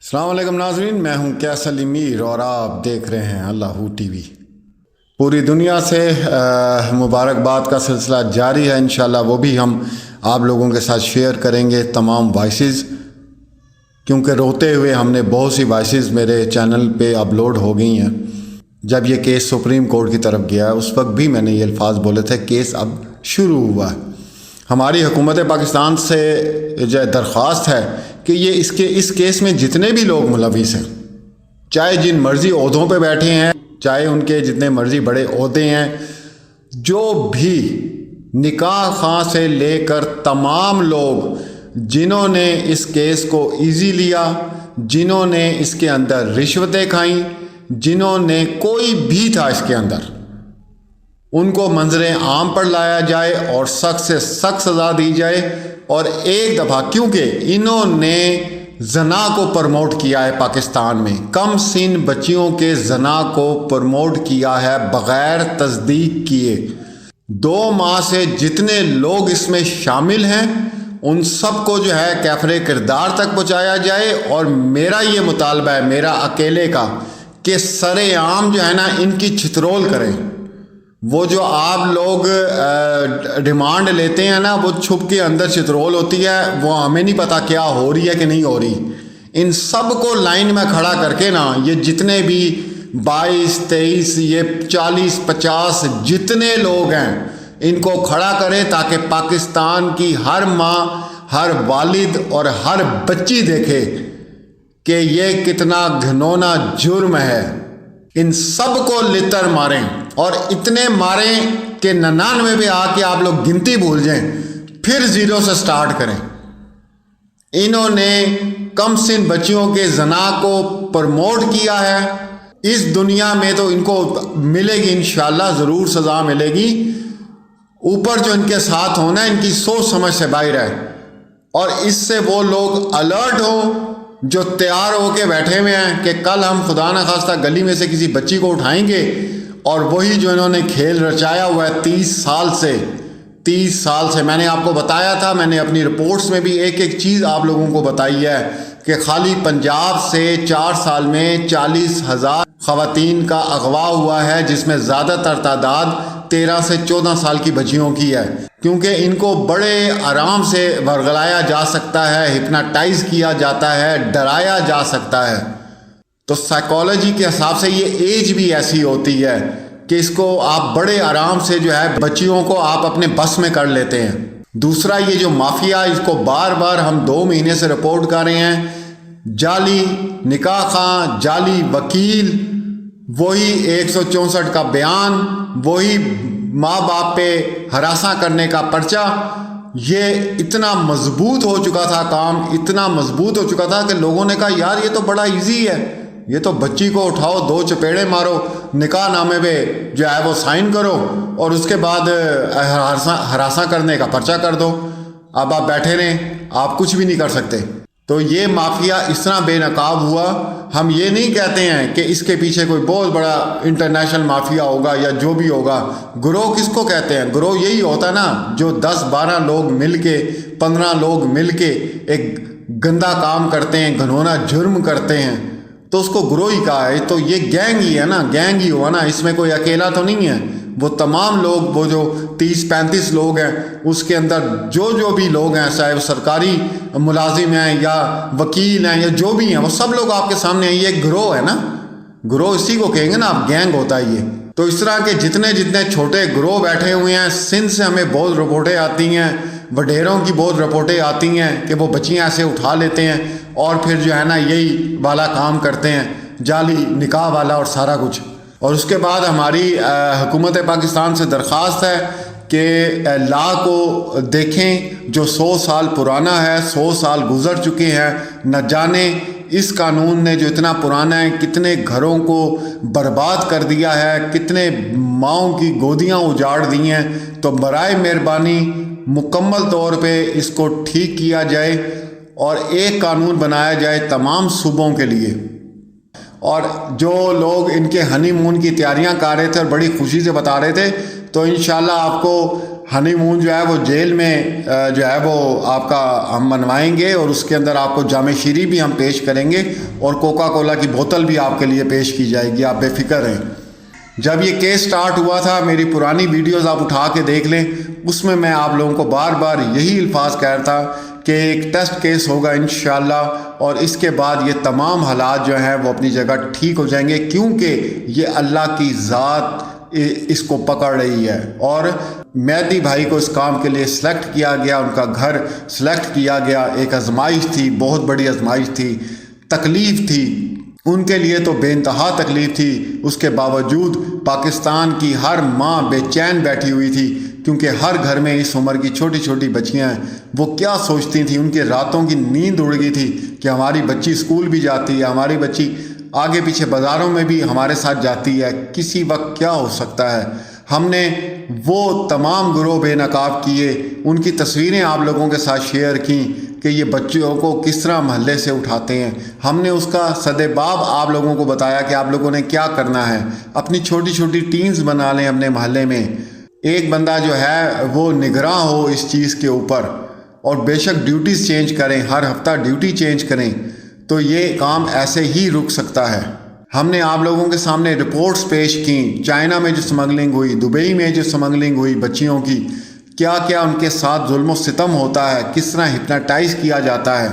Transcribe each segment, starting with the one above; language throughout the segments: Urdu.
السلام علیکم ناظرین، میں ہوں کیسل میر اور آپ دیکھ رہے ہیں اللہ ٹی وی۔ پوری دنیا سے مبارکباد کا سلسلہ جاری ہے، انشاءاللہ وہ بھی ہم آپ لوگوں کے ساتھ شیئر کریں گے، تمام وائسز، کیونکہ روتے ہوئے ہم نے بہت سی وائسز میرے چینل پہ اپلوڈ ہو گئی ہیں۔ جب یہ کیس سپریم کورٹ کی طرف گیا اس وقت بھی میں نے یہ الفاظ بولے تھے، کیس اب شروع ہوا ہے۔ ہماری حکومت پاکستان سے جو درخواست ہے کہ یہ اس کیس میں جتنے بھی لوگ ملوث ہیں، چاہے جن مرضی عہدوں پہ بیٹھے ہیں، چاہے ان کے جتنے مرضی بڑے عہدے ہیں، جو بھی نکاح خواں سے لے کر تمام لوگ جنہوں نے اس کیس کو ایزی لیا، جنہوں نے اس کے اندر رشوتیں کھائیں، جنہوں نے کوئی بھی تھا اس کے اندر، ان کو منظر عام پر لایا جائے اور سخت سے سخت سزا دی جائے۔ اور ایک دفعہ، کیونکہ انہوں نے زنا کو پروموٹ کیا ہے پاکستان میں، کم سن بچیوں کے زنا کو پروموٹ کیا ہے بغیر تصدیق کیے۔ 2 ماہ سے جتنے لوگ اس میں شامل ہیں ان سب کو جو ہے کیفر کردار تک پہنچایا جائے۔ اور میرا یہ مطالبہ ہے، میرا اکیلے کا، کہ سر عام جو ہے نا ان کی چھترول کریں۔ وہ جو آپ لوگ ڈیمانڈ لیتے ہیں نا، وہ چھپ کے اندر چترول ہوتی ہے، وہ ہمیں نہیں پتہ کیا ہو رہی ہے کہ نہیں ہو رہی۔ ان سب کو لائن میں کھڑا کر کے نا، یہ جتنے بھی 22 23 یہ 40 50 جتنے لوگ ہیں ان کو کھڑا کریں، تاکہ پاکستان کی ہر ماں، ہر والد اور ہر بچی دیکھے کہ یہ کتنا گھنونا جرم ہے۔ ان سب کو لتر ماریں، اور اتنے ماریں کہ 99 پہ آ کے آپ لوگ گنتی بھول جائیں، پھر 0 سے سٹارٹ کریں۔ انہوں نے کم سن بچیوں کے زنا کو پروموٹ کیا ہے۔ اس دنیا میں تو ان کو ملے گی، انشاءاللہ ضرور سزا ملے گی۔ اوپر جو ان کے ساتھ ہونا ہے، ان کی سوچ سمجھ سے باہر ہے، اور اس سے وہ لوگ الرٹ ہوں جو تیار ہو کے بیٹھے ہوئے ہیں کہ کل ہم خدا نہ خواستہ گلی میں سے کسی بچی کو اٹھائیں گے، اور وہی جو انہوں نے کھیل رچایا ہوا ہے 30 سال سے میں نے آپ کو بتایا تھا، میں نے اپنی رپورٹس میں بھی ایک ایک چیز آپ لوگوں کو بتائی ہے کہ خالی پنجاب سے 4 سال میں 40,000 خواتین کا اغوا ہوا ہے، جس میں زیادہ تر تعداد 13 سے 14 سال کی بچیوں کی ہے، کیونکہ ان کو بڑے آرام سے ورگلایا جا سکتا ہے، ہپناٹائز کیا جاتا ہے، ڈرایا جا سکتا ہے۔ تو سائیکالوجی کے حساب سے یہ ایج بھی ایسی ہوتی ہے کہ اس کو آپ بڑے آرام سے جو ہے بچیوں کو آپ اپنے بس میں کر لیتے ہیں۔ دوسرا، یہ جو مافیا، اس کو بار بار ہم 2 مہینے سے رپورٹ کر رہے ہیں، جعلی نکاح خواں، جعلی وکیل، وہی 164 کا بیان، وہی ماں باپ پہ ہراساں کرنے کا پرچہ۔ یہ اتنا مضبوط ہو چکا تھا کام، اتنا مضبوط ہو چکا تھا کہ لوگوں نے کہا یار یہ تو بڑا ایزی ہے، یہ تو بچی کو اٹھاؤ، 2 چپیڑے مارو، نکاح نامے پہ جو ہے وہ سائن کرو، اور اس کے بعد ہراساں کرنے کا پرچہ کر دو۔ اب آپ بیٹھے رہیں، آپ کچھ بھی نہیں کر سکتے۔ تو یہ مافیا اس طرح بے نقاب ہوا۔ ہم یہ نہیں کہتے ہیں کہ اس کے پیچھے کوئی بہت بڑا انٹرنیشنل مافیا ہوگا یا جو بھی ہوگا۔ گروہ کس کو کہتے ہیں؟ گروہ یہی ہوتا ہے نا جو 10-12 لوگ مل کے، 15 لوگ مل کے ایک گندا کام کرتے ہیں، گھنونا جرم کرتے ہیں، تو اس کو گروہ ہی کہا ہے۔ تو یہ گینگ ہی ہے نا، گینگ ہی ہوا نا، اس میں کوئی اکیلا تو نہیں ہے۔ وہ تمام لوگ، وہ جو 30-35 لوگ ہیں، اس کے اندر جو بھی لوگ ہیں، چاہے وہ سرکاری ملازم ہیں یا وکیل ہیں یا جو بھی ہیں، وہ سب لوگ آپ کے سامنے ہیں۔ یہ ایک گروہ ہے نا، گروہ اسی کو کہیں گے نا آپ، گینگ ہوتا ہے یہ۔ تو اس طرح کے جتنے چھوٹے گروہ بیٹھے ہوئے ہیں، سندھ سے ہمیں بہت رپورٹیں آتی ہیں، وڈیروں کی بہت رپورٹیں آتی ہیں کہ وہ بچیاں ایسے اٹھا لیتے ہیں اور پھر جو ہے نا یہی والا کام کرتے ہیں، جعلی نکاح والا اور سارا کچھ۔ اور اس کے بعد ہماری حکومت پاکستان سے درخواست ہے کہ لا کو دیکھیں جو 100 سال پرانا ہے، 100 سال گزر چکے ہیں، نہ جانے اس قانون نے جو اتنا پرانا ہے کتنے گھروں کو برباد کر دیا ہے، کتنے ماؤں کی گودیاں اجاڑ دی ہیں۔ تو برائے مہربانی مکمل طور پہ اس کو ٹھیک کیا جائے اور ایک قانون بنایا جائے تمام صوبوں کے لیے۔ اور جو لوگ ان کے ہنی مون کی تیاریاں کر رہے تھے اور بڑی خوشی سے بتا رہے تھے، تو انشاءاللہ آپ کو ہنی مون جو ہے وہ جیل میں جو ہے وہ آپ کا ہم منوائیں گے، اور اس کے اندر آپ کو جامع شیری بھی ہم پیش کریں گے، اور کوکا کولا کی بوتل بھی آپ کے لیے پیش کی جائے گی، آپ بے فکر رہیں۔ جب یہ کیس سٹارٹ ہوا تھا، میری پرانی ویڈیوز آپ اٹھا کے دیکھ لیں، اس میں آپ لوگوں کو بار بار یہی الفاظ کہہ رہا تھا کہ ایک ٹیسٹ کیس ہوگا انشاءاللہ، اور اس کے بعد یہ تمام حالات جو ہیں وہ اپنی جگہ ٹھیک ہو جائیں گے، کیونکہ یہ اللہ کی ذات اس کو پکڑ رہی ہے۔ اور مہدی بھائی کو اس کام کے لیے سلیکٹ کیا گیا، ان کا گھر سلیکٹ کیا گیا، ایک آزمائش تھی، بہت بڑی آزمائش تھی، تکلیف تھی ان کے لیے، تو بے انتہا تکلیف تھی۔ اس کے باوجود پاکستان کی ہر ماں بے چین بیٹھی ہوئی تھی، کیونکہ ہر گھر میں اس عمر کی چھوٹی چھوٹی بچیاں ہیں، وہ کیا سوچتی تھیں، ان کے راتوں کی نیند اڑ گئی تھی کہ ہماری بچی اسکول بھی جاتی ہے، ہماری بچی آگے پیچھے بازاروں میں بھی ہمارے ساتھ جاتی ہے، کسی وقت کیا ہو سکتا ہے۔ ہم نے وہ تمام گروہ بے نقاب کیے، ان کی تصویریں آپ لوگوں کے ساتھ شیئر کیں کہ یہ بچوں کو کس طرح محلے سے اٹھاتے ہیں۔ ہم نے اس کا سدباب آپ لوگوں کو بتایا کہ آپ لوگوں نے کیا کرنا ہے، اپنی چھوٹی چھوٹی ٹیمز بنا لیں اپنے محلے میں، ایک بندہ جو ہے وہ نگراں ہو اس چیز کے اوپر، اور بے شک ڈیوٹیز چینج کریں، ہر ہفتہ ڈیوٹی چینج کریں، تو یہ کام ایسے ہی رک سکتا ہے۔ ہم نے آپ لوگوں کے سامنے رپورٹس پیش کیں، چائنا میں جو سمگلنگ ہوئی، دبئی میں جو سمگلنگ ہوئی بچیوں کی، کیا کیا ان کے ساتھ ظلم و ستم ہوتا ہے، کس طرح ہپناٹائز کیا جاتا ہے۔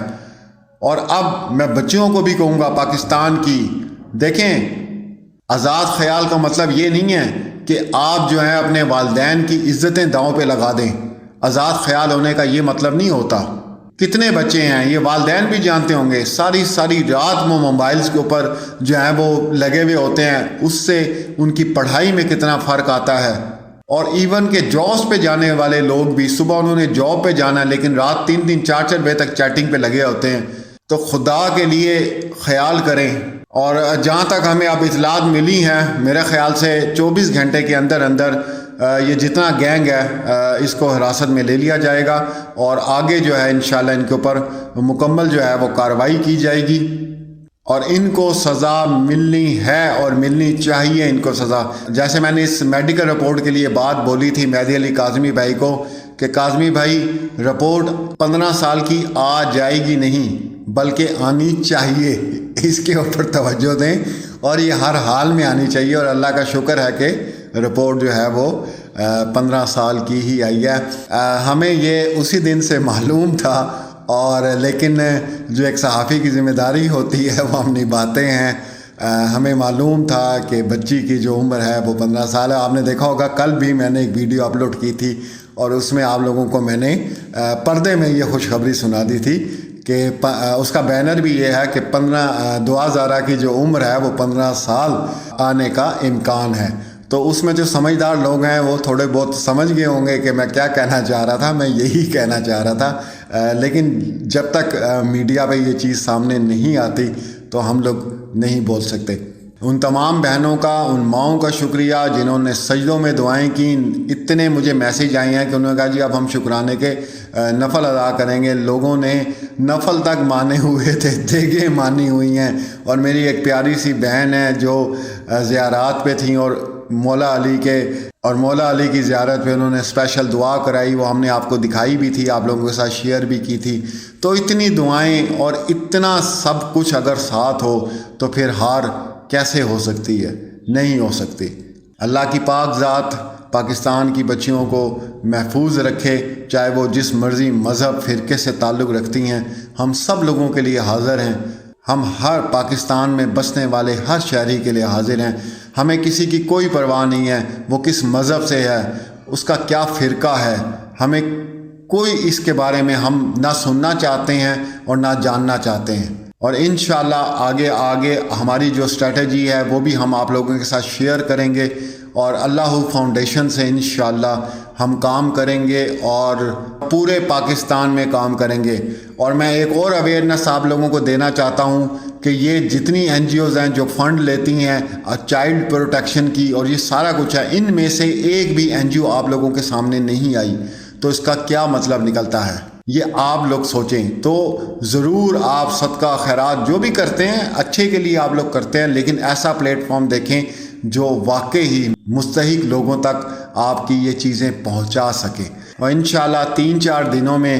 اور اب میں بچیوں کو بھی کہوں گا پاکستان کی، دیکھیں آزاد خیال کا مطلب یہ نہیں ہے کہ آپ جو ہے اپنے والدین کی عزتیں داؤں پہ لگا دیں، آزاد خیال ہونے کا یہ مطلب نہیں ہوتا۔ کتنے بچے ہیں، یہ والدین بھی جانتے ہوں گے، ساری رات وہ موبائلز کے اوپر جو ہیں وہ لگے ہوئے ہوتے ہیں، اس سے ان کی پڑھائی میں کتنا فرق آتا ہے۔ اور ایون کہ جابس پہ جانے والے لوگ بھی، صبح انہوں نے جاب پہ جانا ہے لیکن رات 3 4 بجے تک چیٹنگ پہ لگے ہوتے ہیں، تو خدا کے لیے خیال کریں۔ اور جہاں تک ہمیں اب اطلاعات ملی ہیں، میرے خیال سے 24 گھنٹے کے اندر یہ جتنا گینگ ہے اس کو حراست میں لے لیا جائے گا، اور آگے جو ہے انشاءاللہ ان کے اوپر مکمل جو ہے وہ کارروائی کی جائے گی، اور ان کو سزا ملنی ہے اور ملنی چاہیے ان کو سزا۔ جیسے میں نے اس میڈیکل رپورٹ کے لیے بات بولی تھی مہدی علی کاظمی بھائی کو کہ کاظمی بھائی رپورٹ 15 سال کی آ جائے گی نہیں بلکہ آنی چاہیے، اس کے اوپر توجہ دیں، اور یہ ہر حال میں آنی چاہیے، اور اللہ کا شکر ہے کہ رپورٹ جو ہے وہ 15 سال کی ہی آئی ہے۔ ہمیں یہ اسی دن سے معلوم تھا، اور لیکن جو ایک صحافی کی ذمہ داری ہوتی ہے وہ ہم نبھاتے ہیں۔ ہمیں معلوم تھا کہ بچی کی جو عمر ہے وہ 15 سال ہے۔ آپ نے دیکھا ہوگا کل بھی میں نے ایک ویڈیو اپلوڈ کی تھی، اور اس میں آپ لوگوں کو میں نے پردے میں یہ خوشخبری سنا دی تھی کہ اس کا بینر بھی یہ ہے کہ 15 دعا زارہ کی جو عمر ہے وہ 15 سال آنے کا امکان ہے۔ تو اس میں جو سمجھدار لوگ ہیں وہ تھوڑے بہت سمجھ گئے ہوں گے کہ میں کیا کہنا چاہ رہا تھا، میں یہی کہنا چاہ رہا تھا، لیکن جب تک میڈیا پہ یہ چیز سامنے نہیں آتی تو ہم لوگ نہیں بول سکتے۔ ان تمام بہنوں کا، ان ماؤں کا شکریہ جنہوں نے سجدوں میں دعائیں کیں۔ اتنے مجھے میسیج آئے ہیں کہ انہوں نے کہا جی اب ہم شکرانے کے نفل ادا کریں گے۔ لوگوں نے نفل تک مانے ہوئے تھے، دیگیں مانی ہوئی ہیں، اور میری ایک پیاری سی بہن ہے جو زیارات پہ تھیں، اور مولا علی کی زیارت پہ انہوں نے اسپیشل دعا کرائی، وہ ہم نے آپ کو دکھائی بھی تھی، آپ لوگوں کے ساتھ شیئر بھی کی تھی۔ تو اتنی دعائیں اور اتنا سب کچھ اگر ساتھ ہو تو پھر ہار کیسے ہو سکتی ہے؟ نہیں ہو سکتی۔ اللہ کی پاک ذات پاکستان کی بچیوں کو محفوظ رکھے، چاہے وہ جس مرضی مذہب فرقے سے تعلق رکھتی ہیں۔ ہم سب لوگوں کے لیے حاضر ہیں، ہم ہر پاکستان میں بسنے والے ہر شہری کے لیے حاضر ہیں۔ ہمیں کسی کی کوئی پرواہ نہیں ہے وہ کس مذہب سے ہے، اس کا کیا فرقہ ہے، ہمیں کوئی اس کے بارے میں ہم نہ سننا چاہتے ہیں اور نہ جاننا چاہتے ہیں۔ اور انشاءاللہ آگے ہماری جو اسٹریٹجی ہے وہ بھی ہم آپ لوگوں کے ساتھ شیئر کریں گے، اور اللہ فاؤنڈیشن سے انشاءاللہ ہم کام کریں گے اور پورے پاکستان میں کام کریں گے۔ اور میں ایک اور اویئرنیس آپ لوگوں کو دینا چاہتا ہوں کہ یہ جتنی این جی اوز ہیں جو فنڈ لیتی ہیں چائلڈ پروٹیکشن کی اور یہ سارا کچھ ہے، ان میں سے ایک بھی این جی او آپ لوگوں کے سامنے نہیں آئی، تو اس کا کیا مطلب نکلتا ہے؟ یہ آپ لوگ سوچیں تو ضرور آپ صدقہ خیرات جو بھی کرتے ہیں اچھے کے لیے آپ لوگ کرتے ہیں، لیکن ایسا پلیٹ فارم دیکھیں جو واقعی ہی مستحق لوگوں تک آپ کی یہ چیزیں پہنچا سکیں، اور انشاءاللہ 3-4 دنوں میں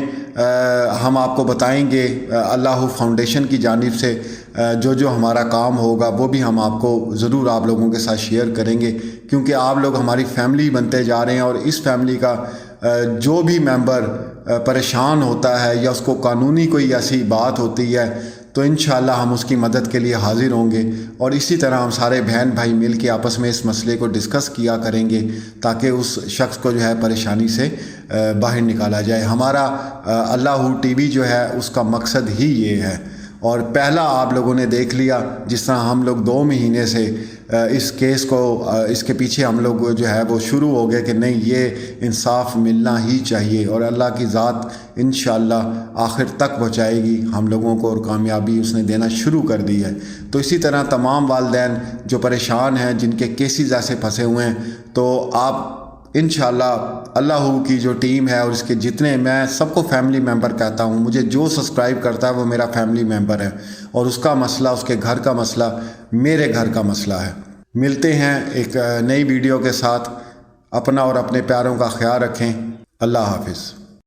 ہم آپ کو بتائیں گے اللہ فاؤنڈیشن کی جانب سے جو ہمارا کام ہوگا وہ بھی ہم آپ کو ضرور آپ لوگوں کے ساتھ شیئر کریں گے، کیونکہ آپ لوگ ہماری فیملی بنتے جا رہے ہیں، اور اس فیملی کا جو بھی ممبر پریشان ہوتا ہے یا اس کو قانونی کوئی ایسی بات ہوتی ہے تو انشاءاللہ ہم اس کی مدد کے لیے حاضر ہوں گے، اور اسی طرح ہم سارے بہن بھائی مل کے آپس میں اس مسئلے کو ڈسکس کیا کریں گے تاکہ اس شخص کو جو ہے پریشانی سے باہر نکالا جائے۔ ہمارا اللہ ٹی وی جو ہے اس کا مقصد ہی یہ ہے، اور پہلا آپ لوگوں نے دیکھ لیا جس طرح ہم لوگ 2 مہینے سے اس کیس کو اس کے پیچھے ہم لوگ جو ہے وہ شروع ہو گئے کہ نہیں یہ انصاف ملنا ہی چاہیے، اور اللہ کی ذات انشاءاللہ آخر تک پہنچائے گی ہم لوگوں کو، اور کامیابی اس نے دینا شروع کر دی ہے۔ تو اسی طرح تمام والدین جو پریشان ہیں، جن کے کیسز ایسے پھنسے ہوئے ہیں، تو آپ انشاءاللہ اللہ کی جو ٹیم ہے اور اس کے جتنے، میں سب کو فیملی ممبر کہتا ہوں، مجھے جو سبسکرائب کرتا ہے وہ میرا فیملی ممبر ہے، اور اس کا مسئلہ، اس کے گھر کا مسئلہ میرے گھر کا مسئلہ ہے۔ ملتے ہیں ایک نئی ویڈیو کے ساتھ، اپنا اور اپنے پیاروں کا خیال رکھیں، اللہ حافظ۔